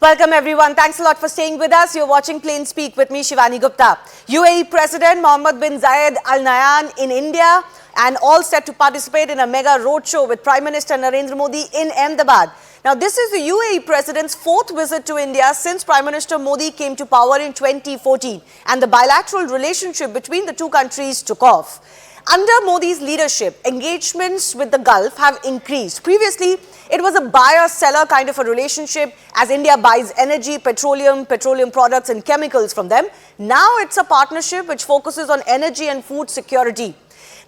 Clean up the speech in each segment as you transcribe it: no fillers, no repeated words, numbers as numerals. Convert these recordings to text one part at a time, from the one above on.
Welcome everyone. Thanks a lot for staying with us. You're watching Plain Speak with me, Shivani Gupta. UAE President Mohammed bin Zayed Al Nahyan in India and all set to participate in a mega roadshow with Prime Minister Narendra Modi in Ahmedabad. Now, this is the UAE President's fourth visit to India since Prime Minister Modi came to power in 2014 and the bilateral relationship between the two countries took off. Under Modi's leadership, engagements with the Gulf have increased. Previously, it was a buyer-seller kind of a relationship as India buys energy, petroleum products and chemicals from them. Now it's a partnership which focuses on energy and food security.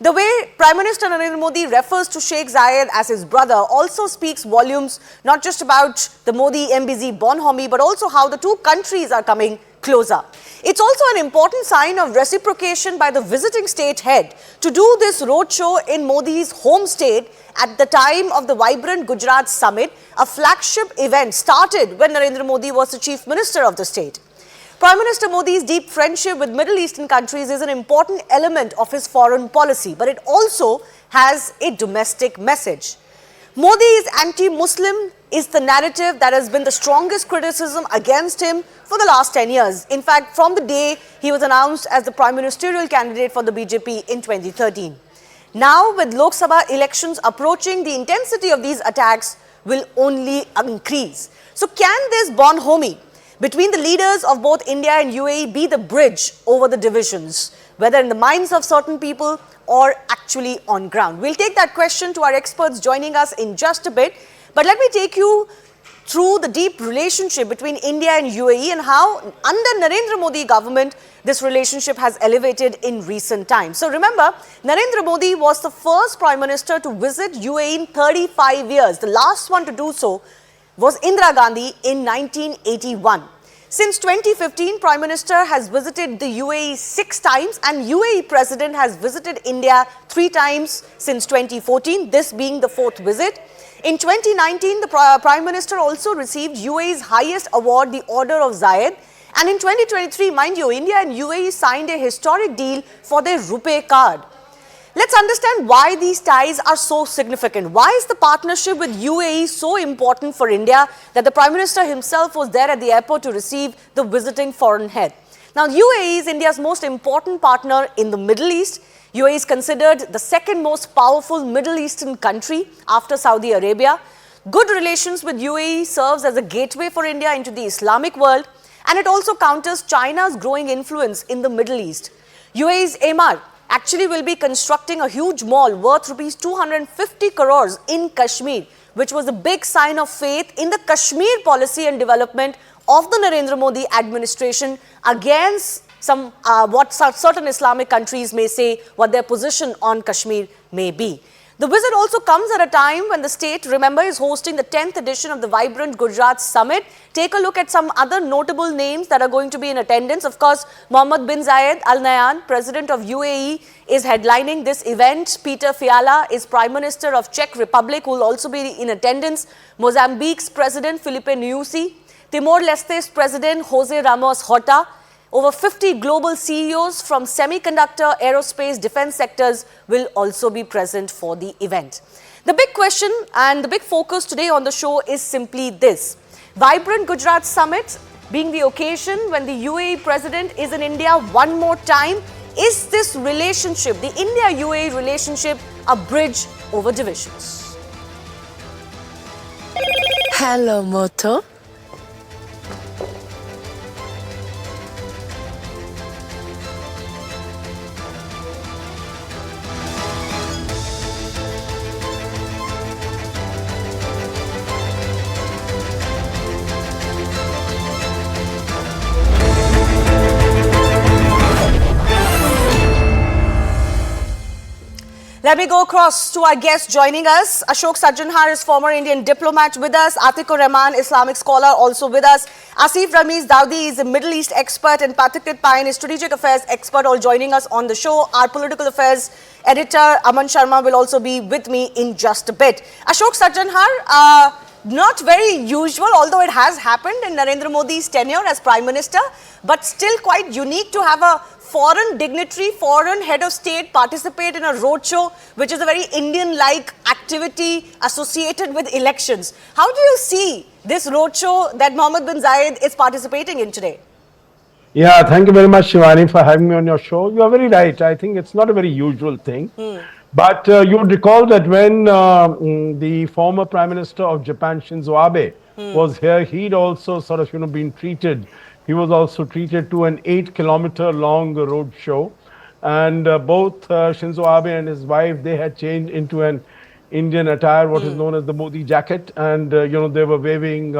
The way Prime Minister Narendra Modi refers to Sheikh Zayed as his brother also speaks volumes, not just about the Modi-MBZ Bonhomie, but also how the two countries are coming closer. It's also an important sign of reciprocation by the visiting state head to do this roadshow in Modi's home state at the time of the Vibrant Gujarat Summit, a flagship event started when Narendra Modi was the Chief Minister of the state. Prime Minister Modi's deep friendship with Middle Eastern countries is an important element of his foreign policy, but it also has a domestic message. Modi is anti-Muslim is the narrative that has been the strongest criticism against him for the last 10 years. In fact, from the day he was announced as the prime ministerial candidate for the BJP in 2013. Now, with Lok Sabha elections approaching, the intensity of these attacks will only increase. So, can this bonhomie between the leaders of both India and UAE be the bridge over the divisions, whether in the minds of certain people or actually on ground? We'll take that question to our experts joining us in just a bit. But let me take you through the deep relationship between India and UAE and how under Narendra Modi government, this relationship has elevated in recent times. So remember, Narendra Modi was the first Prime Minister to visit UAE in 35 years. The last one to do so was Indira Gandhi in 1981. Since 2015, Prime Minister has visited the UAE 6 times and UAE President has visited India 3 times since 2014, this being the 4th visit. In 2019, the Prime Minister also received UAE's highest award, the Order of Zayed. And in 2023, mind you, India and UAE signed a historic deal for their RuPay card. Let's understand why these ties are so significant. Why is the partnership with UAE so important for India that the Prime Minister himself was there at the airport to receive the visiting foreign head? Now, UAE is India's most important partner in the Middle East. UAE is considered the second most powerful Middle Eastern country after Saudi Arabia. Good relations with UAE serves as a gateway for India into the Islamic world, and it also counters China's growing influence in the Middle East. UAE's Emir actually will be constructing a huge mall worth rupees 250 crores in Kashmir, which was a big sign of faith in the Kashmir policy and development of the Narendra Modi administration against what certain Islamic countries may say, what their position on Kashmir may be. The visit also comes at a time when the state, remember, is hosting the 10th edition of the Vibrant Gujarat Summit. Take a look at some other notable names that are going to be in attendance. Of course, Mohammed bin Zayed Al Nahyan, President of UAE, is headlining this event. Peter Fiala is Prime Minister of Czech Republic, who will also be in attendance. Mozambique's President Filipe Nyusi, Timor-Leste's President Jose Ramos Horta. Over 50 global CEOs from semiconductor, aerospace, defense sectors will also be present for the event. The big question and the big focus today on the show is simply this. Vibrant Gujarat Summit being the occasion when the UAE President is in India one more time. Is this relationship, the India-UAE relationship, a bridge over divisions? Hello, Moto. Let me go across to our guest joining us. Ashok Sajjanhar is former Indian diplomat with us. Atikur Rahman, Islamic scholar, also with us. Asif Ramiz Daudi is a Middle East expert and Pathikrit Pine is strategic affairs expert, all joining us on the show. Our political affairs editor, Aman Sharma, will also be with me in just a bit. Ashok Sajjanhar, not very usual, although it has happened in Narendra Modi's tenure as Prime Minister, but still quite unique to have a foreign dignitary, foreign head of state participate in a roadshow, which is a very Indian-like activity associated with elections. How do you see this roadshow that Mohammed bin Zayed is participating in today? Yeah, thank you very much, Shivani, for having me on your show. You are very right. I think it's not a very usual thing. But you would recall that when the former Prime Minister of Japan, Shinzo Abe, was here, he'd also sort of, been treated. He was also treated to an 8-kilometer long road show. And both Shinzo Abe and his wife, they had changed into an Indian attire, what is known as the Modi jacket. And, they were waving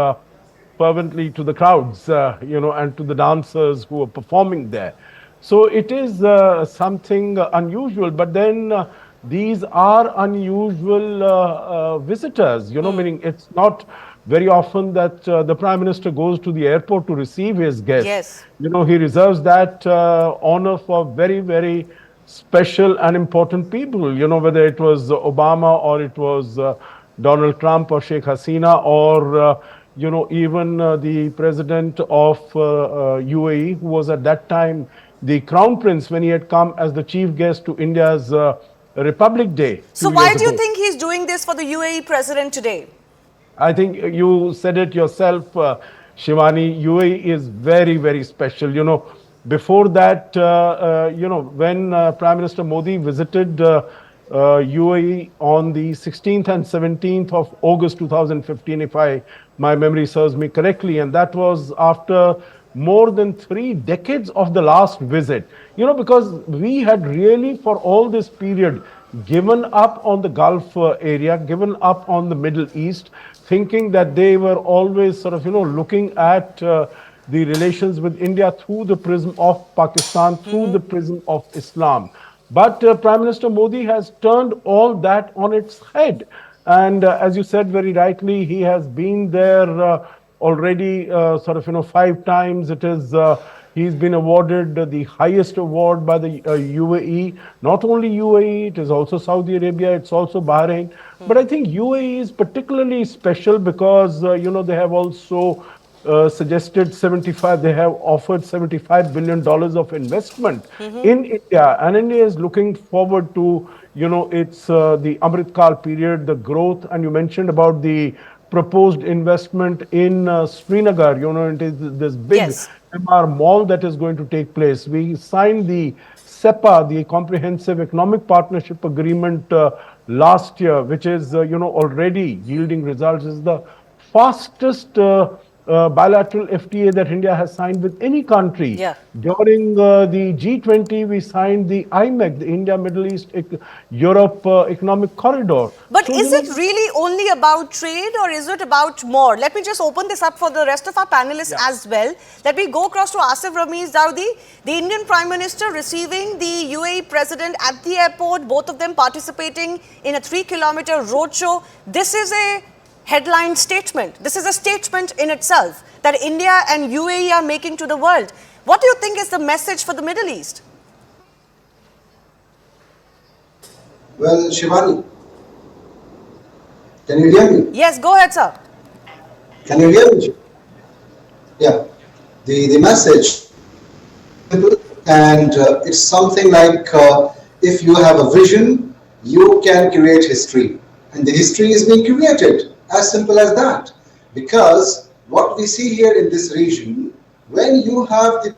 fervently to the crowds, and to the dancers who were performing there. So it is something unusual, but then these are unusual visitors, meaning it's not very often that the Prime Minister goes to the airport to receive his guests. Yes. He reserves that honor for very, very special and important people, whether it was Obama or it was Donald Trump or Sheikh Hasina or even the president of UAE, who was at that time the crown prince when he had come as the chief guest to India's Republic Day. So why do you think he's doing this for the UAE president today? I think you said it yourself, Shivani. UAE is very, very special. Before that, when Prime Minister Modi visited UAE on the 16th and 17th of August 2015, if my memory serves me correctly, and that was after more than 3 decades of the last visit. Because we had really for all this period given up on the Gulf area, given up on the Middle East, thinking that they were always sort of, looking at the relations with India through the prism of Pakistan, through the prism of Islam. But Prime Minister Modi has turned all that on its head. And as you said very rightly, he has been there already 5 times. It is he's been awarded the highest award by the UAE. Not only UAE, it is also Saudi Arabia, it's also Bahrain. But I think UAE is particularly special because, they have also suggested they have offered $75 billion of investment in India. And India is looking forward to, it's the Amrit Kal period, the growth. And you mentioned about the proposed investment in Srinagar, it is this big MR mall that is going to take place. We signed the SEPA, the Comprehensive Economic Partnership Agreement last year, which is, already yielding results. It's the fastest bilateral FTA that India has signed with any country. Yeah. During the G20, we signed the IMEC, the India, Middle East, Europe Economic Corridor. But is it really only about trade or is it about more? Let me just open this up for the rest of our panelists as well. Let me go across to Asif Ramiz Daudi, the Indian Prime Minister receiving the UAE President at the airport, both of them participating in a 3-kilometer roadshow. This is a headline statement. This is a statement in itself that India and UAE are making to the world. What do you think is the message for the Middle East? Well, Shivani, can you hear me? Yes, go ahead, sir. Can you hear me? Yeah. The message, and it's something like if you have a vision, you can create history. And the history is being created. As simple as that. Because what we see here in this region, when you have the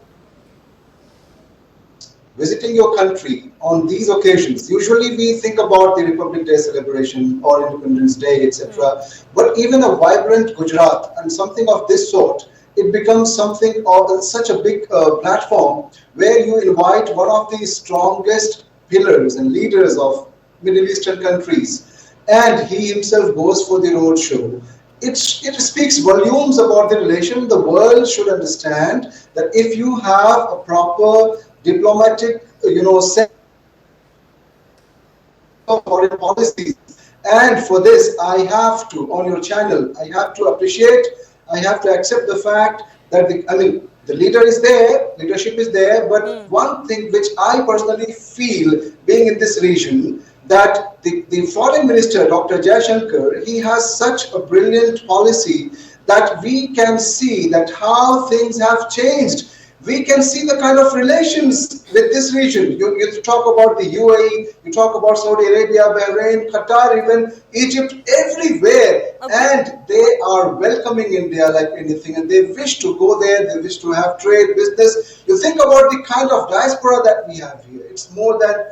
visiting your country on these occasions, usually we think about the Republic Day celebration or Independence Day, etc. But even a vibrant Gujarat and something of this sort, it becomes something of such a big platform where you invite one of the strongest pillars and leaders of Middle Eastern countries, and he himself goes for the road show. It speaks volumes about the relation. The world should understand that if you have a proper diplomatic, set of foreign policies, and for this I have to, on your channel, I have to appreciate, I have to accept the fact that the leader is there, leadership is there, but one thing which I personally feel being in this region, that the foreign minister, Dr. Jaishankar, he has such a brilliant policy that we can see that how things have changed we can see the kind of relations with this region. You talk about the UAE, you talk about Saudi Arabia, Bahrain, Qatar, even Egypt, everywhere. Okay. And they are welcoming India like anything, and they wish to go there, they wish to have trade, business. You think about the kind of diaspora that we have here. It's more than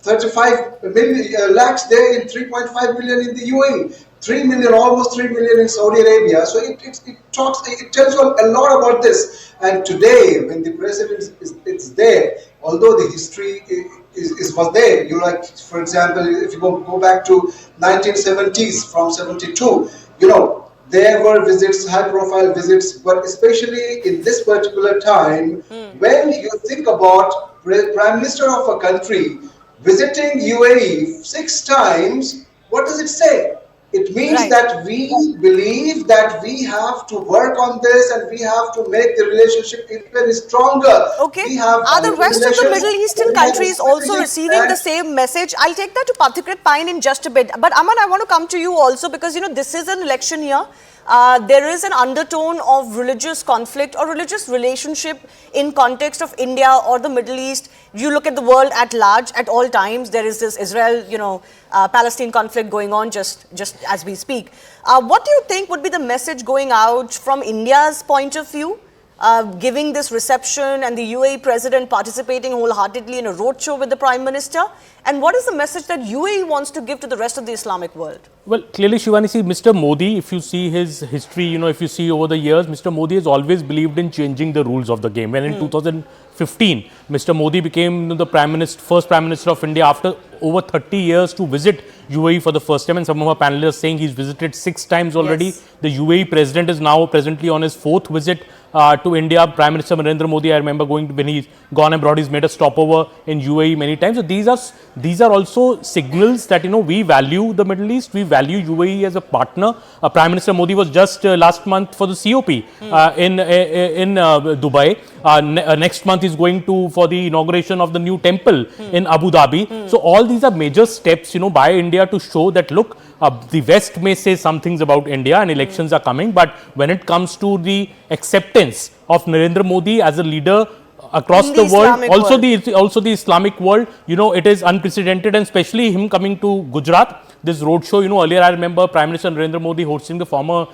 35 million, lakhs there in 3.5 million in the UAE. 3 million, almost 3 million in Saudi Arabia. So it tells you a lot about this. And today, when the president is there, although the history was there, you like, for example, if you go back to 1970s, from 72, there were visits, high-profile visits, but especially in this particular time, when you think about Prime Minister of a country visiting UAE 6 times, what does it say? It means that we believe that we have to work on this and we have to make the relationship even stronger. Okay. Are the rest of the Middle Eastern countries also receiving the same message? I'll take that to Pathikrit Pine in just a bit. But Aman, I want to come to you also because, this is an election year. There is an undertone of religious conflict or religious relationship in context of India or the Middle East. You look at the world at large, at all times, there is this Israel, Palestine conflict going on just as we speak. What do you think would be the message going out from India's point of view, giving this reception and the UAE president participating wholeheartedly in a roadshow with the Prime Minister? And what is the message that UAE wants to give to the rest of the Islamic world? Well, clearly, Shivani, see, Mr. Modi, if you see his history, if you see over the years, Mr. Modi has always believed in changing the rules of the game. When in 2015, Mr. Modi became the first Prime Minister of India after over 30 years to visit UAE for the first time. And some of our panelists saying he's visited 6 times already. Yes. The UAE president is now presently on his 4th visit to India. Prime Minister Narendra Modi, I remember when he's gone abroad, he's made a stopover in UAE many times. So these are also signals that, we value the Middle East, we value UAE as a partner. Prime Minister Modi was just last month for the COP in Dubai. Next month he's going for the inauguration of the new temple in Abu Dhabi. So all these are major steps, by India to show that, look, the West may say some things about India and elections are coming, but when it comes to the acceptance of Narendra Modi as a leader across the world, also the Islamic world, it is unprecedented, and especially him coming to Gujarat. This roadshow, earlier I remember Prime Minister Narendra Modi hosting the former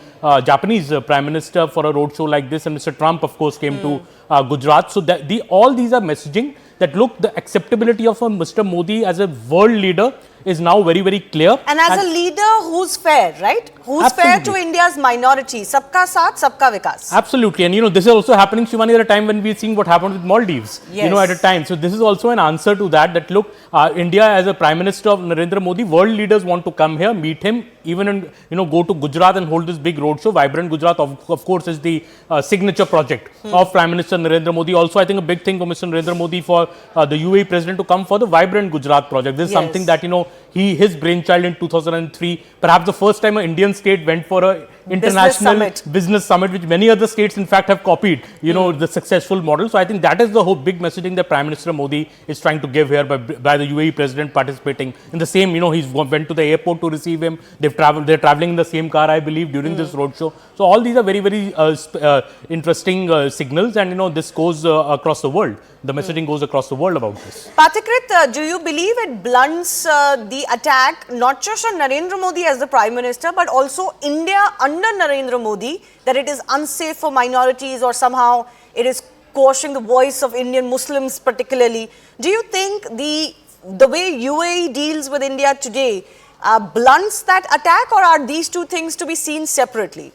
Japanese Prime Minister for a roadshow like this, and Mr. Trump, of course, came to Gujarat. So all these are messaging that, look, the acceptability of Mr. Modi as a world leader is now very, very clear. And as a leader who's fair, right? Who's fair to India's minority. Sabka saath, sabka vikas. Absolutely. And this is also happening, Shivani, at a time when we're seeing what happened with Maldives, at a time. So this is also an answer to that look, India as a Prime Minister of Narendra Modi, world leaders want to come here, meet him, even go to Gujarat and hold this big roadshow. Vibrant Gujarat, of course, is the signature project of Prime Minister Narendra Modi. Also, I think a big thing for Mr. Narendra Modi for the UAE president to come for the Vibrant Gujarat project. This is something that, his brainchild in 2003, perhaps the first time an Indian state went for a international business summit, which many other states in fact have copied, the successful model. So I think that is the whole big messaging that Prime Minister Modi is trying to give here by the UAE president participating in the same, he's went to the airport to receive him. They're traveling in the same car, I believe, during this roadshow. So all these are very, very interesting signals, and this goes across the world. The messaging goes across the world about this. Pathikrit, do you believe it blunts the attack not just on Narendra Modi as the Prime Minister, but also India under Narendra Modi, that it is unsafe for minorities or somehow it is quashing the voice of Indian Muslims particularly? Do you think the way UAE deals with India today blunts that attack, or are these two things to be seen separately?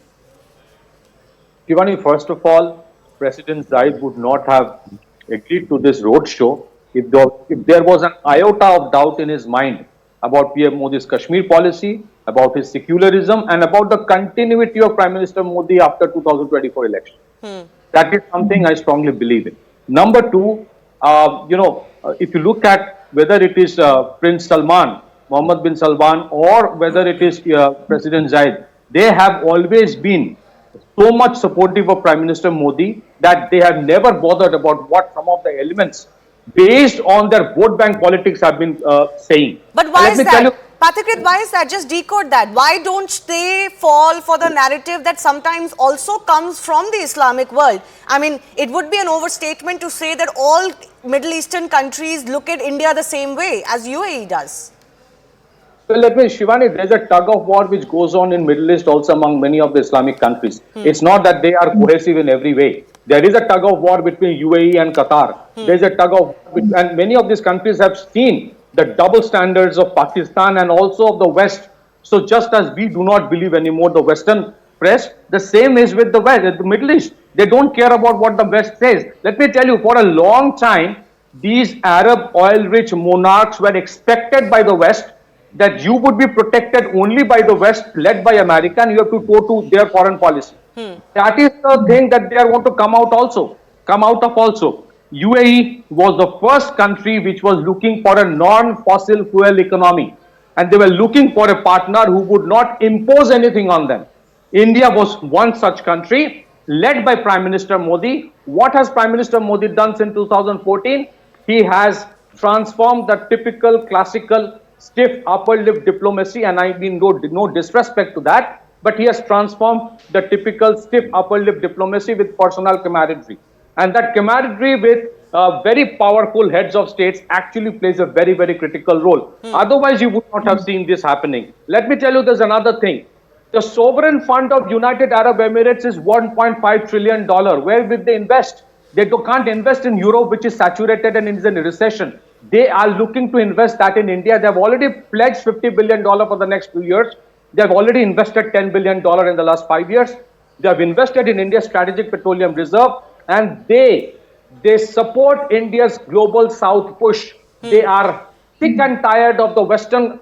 Shivani, first of all, President Zayed would not have agreed to this roadshow if there was an iota of doubt in his mind about PM Modi's Kashmir policy, about his secularism, and about the continuity of Prime Minister Modi after 2024 election. That is something I strongly believe in. Number two, if you look at whether it is Prince Salman, Mohammed bin Salman, or whether it is President Zayed, they have always been so much supportive of Prime Minister Modi that they have never bothered about what some of the elements based on their vote bank politics have been saying. But why is that? Pathikrit, why is that? Just decode that. Why don't they fall for the narrative that sometimes also comes from the Islamic world? I mean, it would be an overstatement to say that all Middle Eastern countries look at India the same way as UAE does. Well, let me, Shivani, there's a tug of war which goes on in Middle East also among many of the Islamic countries. It's not that they are cohesive in every way. There is a tug of war between UAE and Qatar. There's a tug of, and many of these countries have seen the double standards of Pakistan and also of the West. So just as we do not believe anymore the Western press, the same is with the West, the Middle East. They don't care about what the West says. Let me tell you, for a long time, these Arab oil-rich monarchs were expected by the West that you would be protected only by the West, led by America, and you have to go to their foreign policy. That is the thing that they want to come out of also. UAE was the first country which was looking for a non-fossil fuel economy, and they were looking for a partner who would not impose anything on them. India was one such country, led by Prime Minister Modi. What has Prime Minister Modi done since 2014? He has transformed the typical classical stiff upper lip diplomacy, and I mean no disrespect to that, but he has transformed the typical stiff upper lip diplomacy with personal camaraderie. And that camaraderie with very powerful heads of states actually plays a very, very critical role. Otherwise, you would not have seen this happening. Let me tell you, there's another thing. The sovereign fund of United Arab Emirates is $1.5 trillion. Where will they invest? They can't invest in Europe, which is saturated and is in a recession. They are looking to invest that in India. They have already pledged $50 billion for the next 2 years. They have already invested $10 billion in the last 5 years. They have invested in India's strategic petroleum reserve, and they support India's global south push. They are sick and tired of the Western,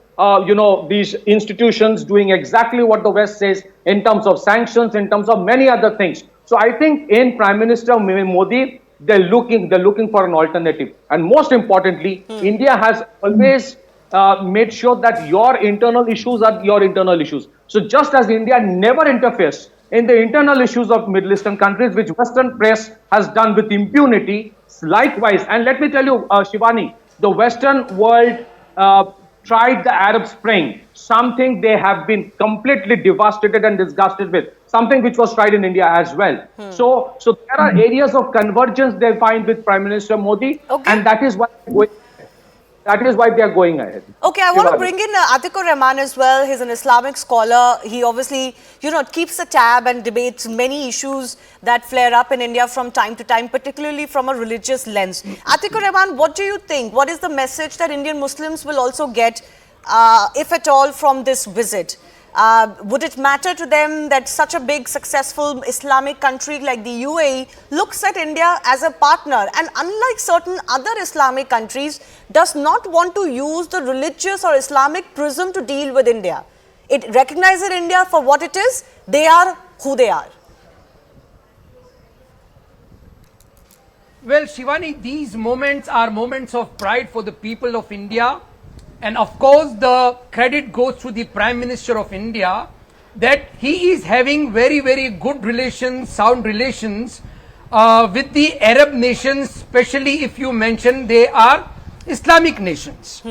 these institutions doing exactly what the West says in terms of sanctions, in terms of many other things. So I think in Prime Minister Modi, they're looking for an alternative. And most importantly, India has always made sure that your internal issues are your internal issues. So just as India never interferes in the internal issues of Middle Eastern countries, which Western press has done with impunity, likewise. And let me tell you, Shivani, the Western world tried the Arab Spring, something they have been completely devastated and disgusted with, something which was tried in India as well. So there are areas of convergence they find with Prime Minister Modi, and that is why they are going ahead. Okay, I want to bring in Atikur Rahman as well. He's an Islamic scholar. He obviously, keeps a tab and debates many issues that flare up in India from time to time, particularly from a religious lens. Atikur Rahman, what do you think? What is the message that Indian Muslims will also get, if at all, from this visit? Would it matter to them that such a big, successful Islamic country like the UAE looks at India as a partner and, unlike certain other Islamic countries, does not want to use the religious or Islamic prism to deal with India? It recognizes India for what it is. They are who they are. Well, Shivani, these moments are moments of pride for the people of India. And of course, the credit goes to the Prime Minister of India that he is having very, very good relations, sound relations with the Arab nations, especially if you mention they are Islamic nations.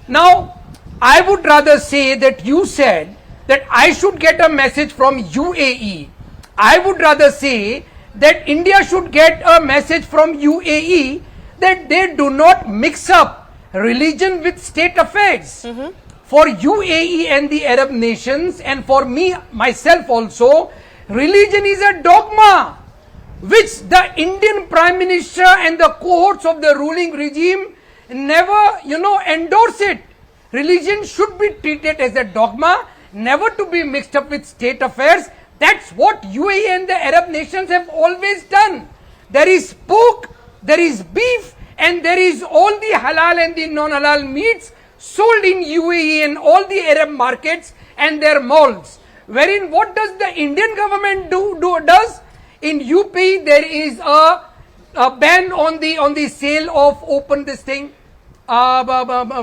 Now, I would rather say that you said that I should get a message from UAE. I would rather say that India should get a message from UAE that they do not mix up religion with state affairs. For UAE and the Arab nations, and for me, myself also, religion is a dogma which the Indian Prime Minister and the cohorts of the ruling regime never, endorse it. Religion should be treated as a dogma, never to be mixed up with state affairs. That's what UAE and the Arab nations have always done. There is pork, there is beef, and there is all the halal and the non-halal meats sold in UAE and all the Arab markets and their malls. Wherein what does the Indian government does? In UP there is a ban on the sale of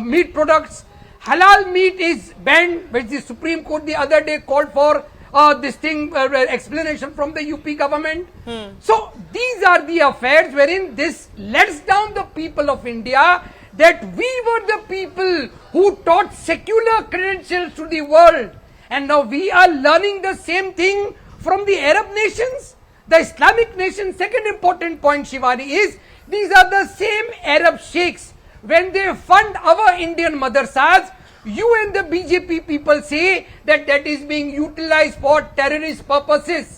meat products. Halal meat is banned, which the Supreme Court the other day called for explanation from the UP government. So these are the affairs wherein this lets down the people of India. that we were the people who taught secular credentials to the world, and now we are learning the same thing from the Arab nations. The Islamic nations, second important point, Shivani, is these are the same Arab sheikhs. When they fund our Indian madrasas, you and the BJP people say that that is being utilized for terrorist purposes.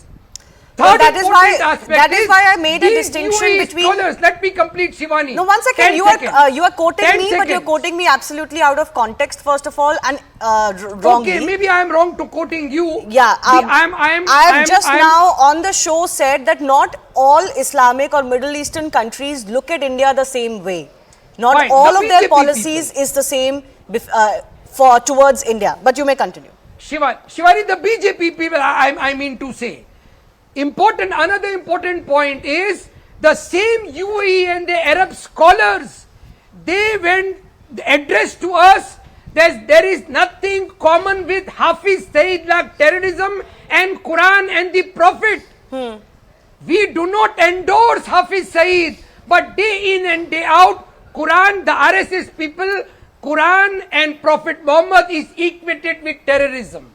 Well, Third that is important why aspect is I made a these distinction UAE between. scholars, let me complete, Shivani. No, 1 second. 10 You seconds. are quoting 10 me, but you're seconds. quoting me absolutely out of context, first of all, and wrongly. Okay, maybe I am wrong to quoting you. Yeah, I have just now on the show said that not all Islamic or Middle Eastern countries look at India the same way. Not Fine, all the of their BJP policies is the same towards India. But you may continue. Shivani, the BJP people, I mean to say, another important point is the same UAE and the Arab scholars, they went addressed to us that there is nothing common with Hafiz Saeed like terrorism and Quran and the Prophet. We do not endorse Hafiz Saeed, but day in and day out, Quran, the RSS people, Quran and Prophet Muhammad is equated with terrorism.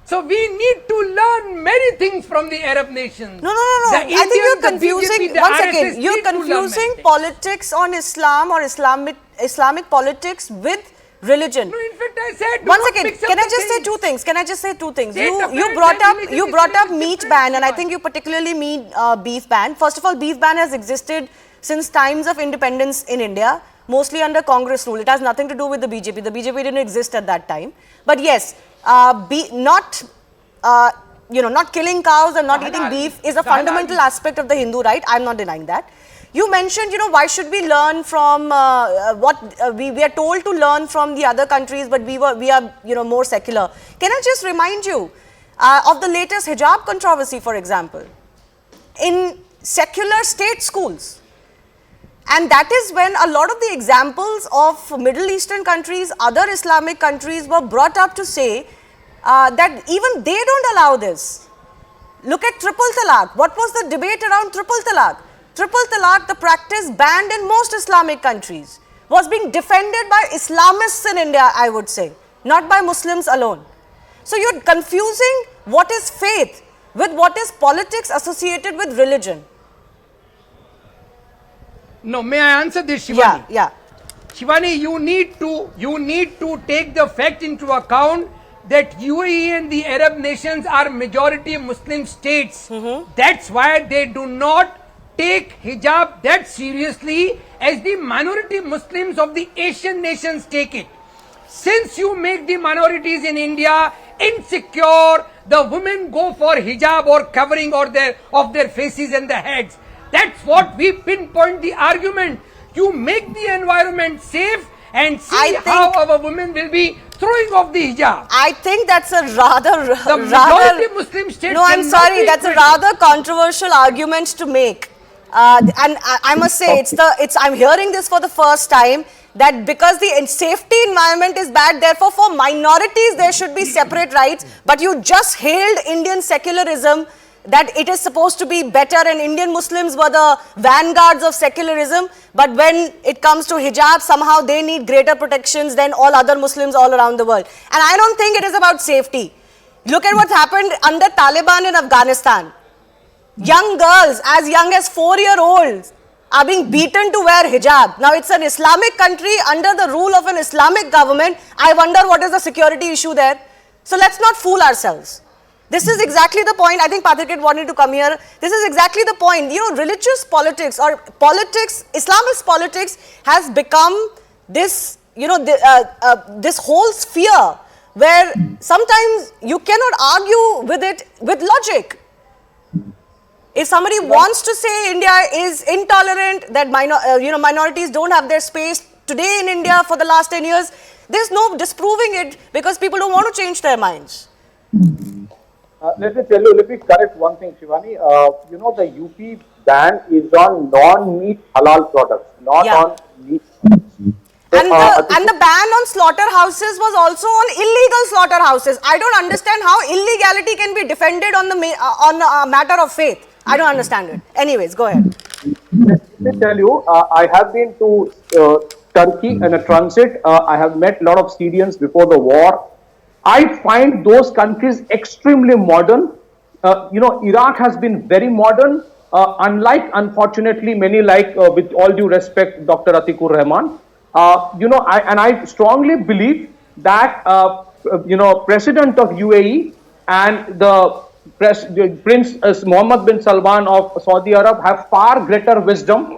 So we need to learn many things from the Arab nations. No. The I think you're Indians, the confusing. BJP, the One RSS second. You're need to learn confusing many things. politics on Islam or Islamic politics with religion. No, in fact, I said. One second. Can I just say two things? You brought up meat ban, and I think you particularly mean beef ban. First of all, beef ban has existed since times of independence in India, mostly under Congress rule. It has nothing to do with the BJP. The BJP didn't exist at that time. But yes, not killing cows and not eating beef is a fundamental aspect of the Hindu right. I'm not denying that. You mentioned, why should we learn from we are told to learn from the other countries, but we are, more secular. Can I just remind you of the latest hijab controversy, for example, in secular state schools? And that is when a lot of the examples of Middle Eastern countries, other Islamic countries were brought up to say that even they don't allow this. Look at triple talaq. What was the debate around triple talaq? Triple talaq, the practice banned in most Islamic countries, was being defended by Islamists in India, I would say, not by Muslims alone. So you're confusing what is faith with what is politics associated with religion. No, may I answer this, Shivani? Yeah. Shivani, you need to take the fact into account that UAE and the Arab nations are majority Muslim states. That's why they do not take hijab that seriously as the minority Muslims of the Asian nations take it. Since you make the minorities in India insecure, the women go for hijab or covering of their faces and their heads. That's what we pinpoint the argument. You make the environment safe and see how our women will be throwing off the hijab. I think that's a rather majority Muslim states. No, I'm sorry. That's a rather controversial argument to make. And I must say, I'm hearing this for the first time, that because the safety environment is bad, therefore for minorities there should be separate rights. But you just hailed Indian secularism, that it is supposed to be better, and Indian Muslims were the vanguards of secularism. But when it comes to hijab, somehow they need greater protections than all other Muslims all around the world. And I don't think it is about safety. Look at what happened under Taliban in Afghanistan. Young girls, as young as 4-year-olds, are being beaten to wear hijab. Now, it's an Islamic country under the rule of an Islamic government. I wonder what is the security issue there. So let's not fool ourselves. This is exactly the point. I think Patrick wanted to come here. This is exactly the point. Religious politics or politics, Islamist politics has become this, this whole sphere where sometimes you cannot argue with it with logic. If somebody wants to say India is intolerant, that minorities don't have their space today in India for the last 10 years, there's no disproving it because people don't want to change their minds. Let me correct one thing, Shivani. The UP ban is on non-meat halal products, not on meat. So, and the ban on slaughterhouses was also on illegal slaughterhouses. I don't understand how illegality can be defended on a matter of faith. I don't understand it. Anyways, go ahead. Let me tell you, I have been to Turkey in a transit. I have met a lot of Syrians before the war. I find those countries extremely modern. Iraq has been very modern, unlike, unfortunately, many like, with all due respect, Dr. Atikur Rahman. I strongly believe that, President of UAE and the Prince Mohammed bin Salman of Saudi Arab have far greater wisdom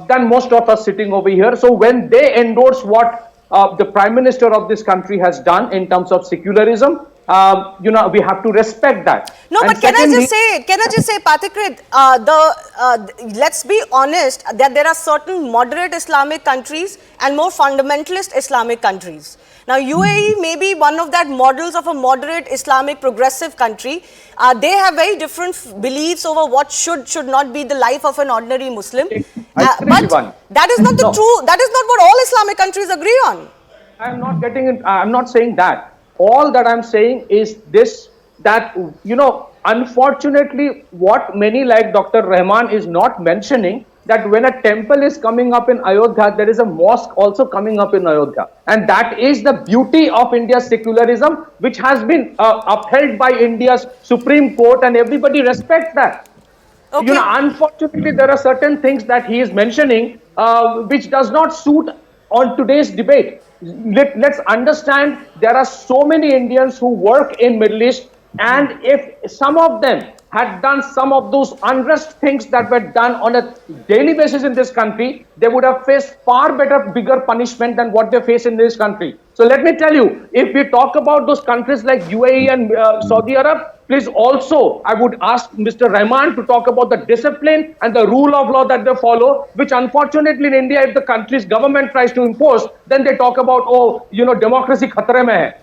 than most of us sitting over here. So when they endorse what the Prime Minister of this country has done in terms of secularism, we have to respect that. No, And but can I secondly, just say, Pathikrit, let's be honest that there are certain moderate Islamic countries and more fundamentalist Islamic countries. Now, UAE may be one of that models of a moderate Islamic progressive country. They have very different beliefs over what should not be the life of an ordinary Muslim. I agree, But Shivani. that is not the true, that is not what all Islamic countries agree on. I'm not getting it. I'm not saying that. All that I'm saying is this, that, unfortunately, what many like Dr. Rahman is not mentioning, that when a temple is coming up in Ayodhya, there is a mosque also coming up in Ayodhya. And that is the beauty of India's secularism, which has been upheld by India's Supreme Court, and everybody respects that. Okay. Unfortunately, there are certain things that he is mentioning which does not suit on today's debate. Let's understand, there are so many Indians who work in Middle East, and if some of them had done some of those unrest things that were done on a daily basis in this country, they would have faced far better, bigger punishment than what they face in this country. So let me tell you, if we talk about those countries like UAE and Saudi Arab, please also, I would ask Mr. Rahman to talk about the discipline and the rule of law that they follow, which unfortunately in India, if the country's government tries to impose, then they talk about, democracy khatre mein hai.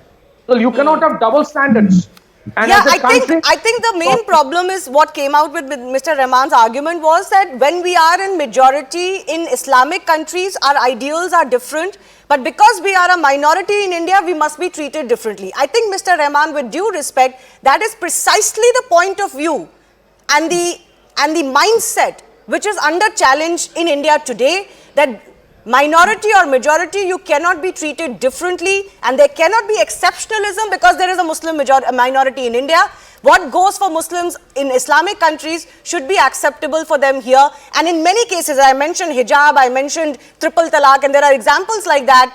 So you cannot have double standards. And Yeah, as a country, I think the main problem is what came out with Mr. Rahman's argument was that when we are in majority in Islamic countries, our ideals are different. But because we are a minority in India, we must be treated differently. I think, Mr. Rahman, with due respect, that is precisely the point of view and the mindset which is under challenge in India today, that minority or majority, you cannot be treated differently, and there cannot be exceptionalism because there is a Muslim minority in India. What goes for Muslims in Islamic countries should be acceptable for them here. And in many cases, I mentioned hijab, I mentioned triple talaq, and there are examples like that.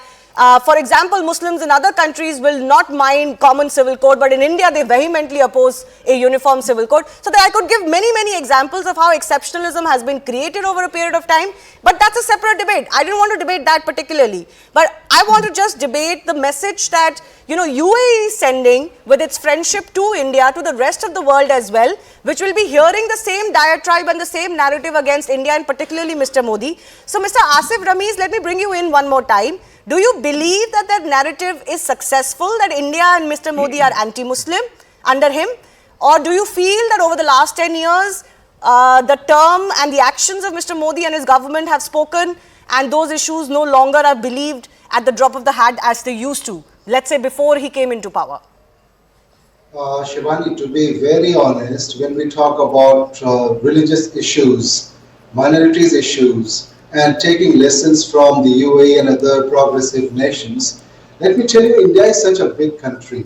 For example, Muslims in other countries will not mind common civil code, but in India, they vehemently oppose a uniform civil code. So that I could give many, many examples of how exceptionalism has been created over a period of time, but that's a separate debate. I didn't want to debate that particularly, but I want to just debate the message that, UAE is sending with its friendship to India, to the rest of the world as well, which will be hearing the same diatribe and the same narrative against India, and particularly Mr. Modi. So Mr. Asif Ramiz, let me bring you in one more time. Do you believe that that narrative is successful, that India and Mr. Modi are anti-Muslim under him? Or do you feel that over the last 10 years, the term and the actions of Mr. Modi and his government have spoken, and those issues no longer are believed at the drop of the hat as they used to, let's say before he came into power? Shivani, to be very honest, when we talk about religious issues, minorities issues, and taking lessons from the UAE and other progressive nations, let me tell you, India is such a big country.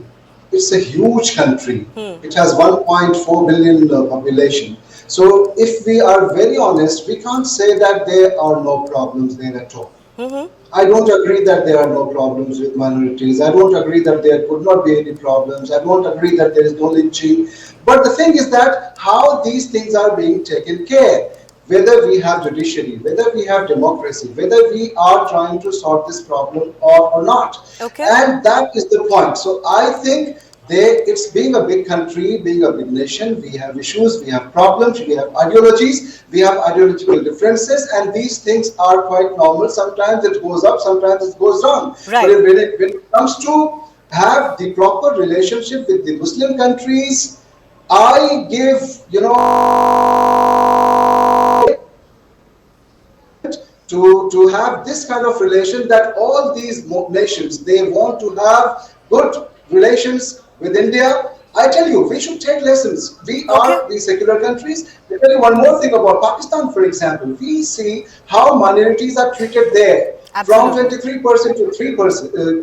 It's a huge country. It has 1.4 billion population. So if we are very honest, we can't say that there are no problems there at all. I don't agree that there are no problems with minorities. I don't agree that there could not be any problems. I don't agree that there is no lynching. But the thing is that how these things are being taken care, whether we have judiciary, whether we have democracy, whether we are trying to solve this problem or not. Okay. And that is the point. So I think it's being a big country, being a big nation, we have issues, we have problems, we have ideologies, we have ideological differences, and these things are quite normal. Sometimes it goes up, sometimes it goes down. Right. But when it comes to have the proper relationship with the Muslim countries, I give, to have this kind of relation, that all these nations, they want to have good relations with India. I tell you, we should take lessons. We are the secular countries. Let me tell you one more thing about Pakistan, for example. We see how minorities are treated there. from Absolutely. 23% to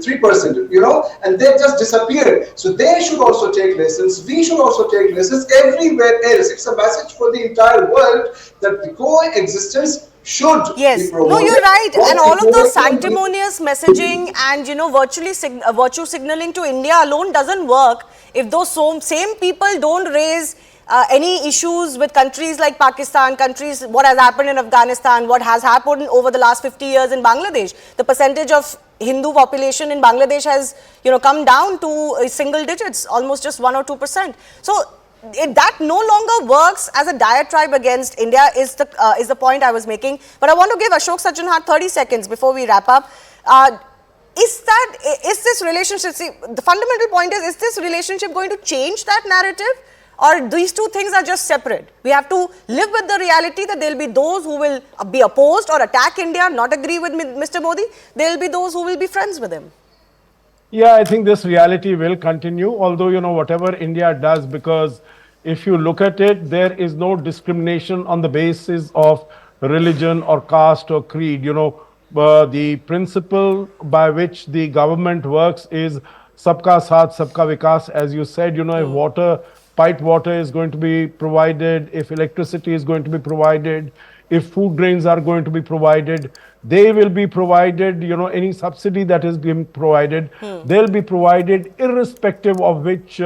3%, and they just disappeared. So they should also take lessons. We should also take lessons everywhere else. It's a message for the entire world that the coexistence should be Yes, promoted. no, you're right. What And the all of those European Union- sanctimonious messaging and, virtually virtue signaling to India alone doesn't work if those same people don't raise any issues with countries like Pakistan, countries, what has happened in Afghanistan, what has happened over the last 50 years in Bangladesh. The percentage of Hindu population in Bangladesh has, come down to single digits, almost just 1 or 2%. So that no longer works as a diatribe against India is the point I was making. But I want to give Ashok Sajjanhar 30 seconds before we wrap up. Is this relationship, see, the fundamental point is this relationship going to change that narrative? Or these two things are just separate? We have to live with the reality that there will be those who will be opposed or attack India, not agree with Mr. Modi. There will be those who will be friends with him. Yeah, I think this reality will continue, although, whatever India does, because if you look at it, there is no discrimination on the basis of religion or caste or creed. The principle by which the government works is sabka saath, sabka vikas. As you said, if piped water is going to be provided, if electricity is going to be provided, if food grains are going to be provided, they will be provided, any subsidy that is being provided, they'll be provided irrespective of which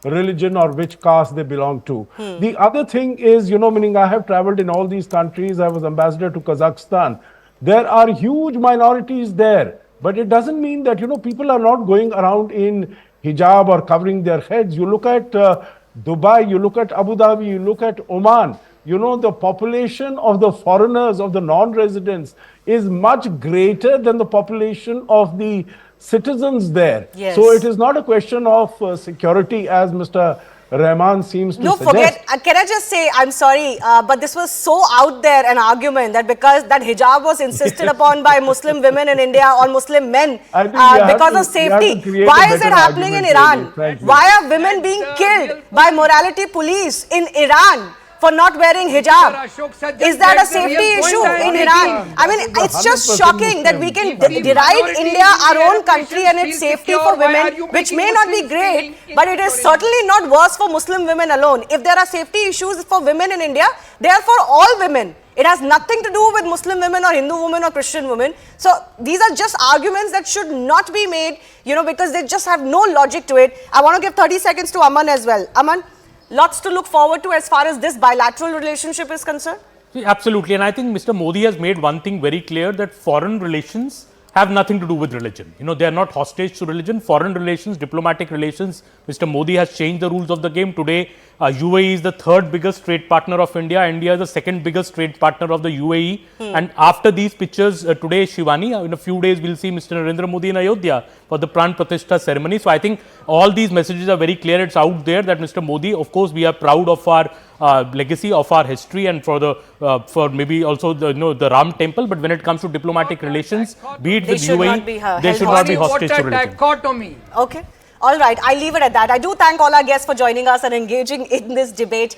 religion or which caste they belong to. The other thing is, meaning I have traveled in all these countries, I was ambassador to Kazakhstan. There are huge minorities there, but it doesn't mean that, people are not going around in hijab or covering their heads. You look at Dubai, you look at Abu Dhabi, you look at Oman, the population of the foreigners, of the non-residents is much greater than the population of the citizens there. Yes. So it is not a question of security as Mr. Rahman seems to suggest. Forget, can I just say, I'm sorry, but this was so out there an argument that because that hijab was insisted upon by Muslim women in India or Muslim men because of safety. Why is it happening in Iran? Why are women being killed by morality police in Iran for not wearing hijab? Is that a safety issue in Iran? I mean, it's just shocking that we can deride India, our own country, and its safety for women, which may not be great, but it is certainly not worse for Muslim women alone. If there are safety issues for women in India, they are for all women. It has nothing to do with Muslim women or Hindu women or Christian women. So these are just arguments that should not be made, because they just have no logic to it. I want to give 30 seconds to Aman as well. Aman, lots to look forward to as far as this bilateral relationship is concerned? See, absolutely. And I think Mr. Modi has made one thing very clear, that foreign relations have nothing to do with religion. They are not hostage to religion. Foreign relations, diplomatic relations, Mr. Modi has changed the rules of the game. Today, UAE is the third biggest trade partner of India. India is the second biggest trade partner of the UAE. And after these pictures today, Shivani, in a few days, we'll see Mr. Narendra Modi in Ayodhya for the Pran Pratishtha ceremony. So I think all these messages are very clear. It's out there that Mr. Modi, of course, we are proud of our legacy, of our history, and for maybe also the Ram temple. But when it comes to diplomatic relations, be it with UAE, they should not be hostage to religion. Dichotomy. Okay. All right. I'll leave it at that. I do thank all our guests for joining us and engaging in this debate.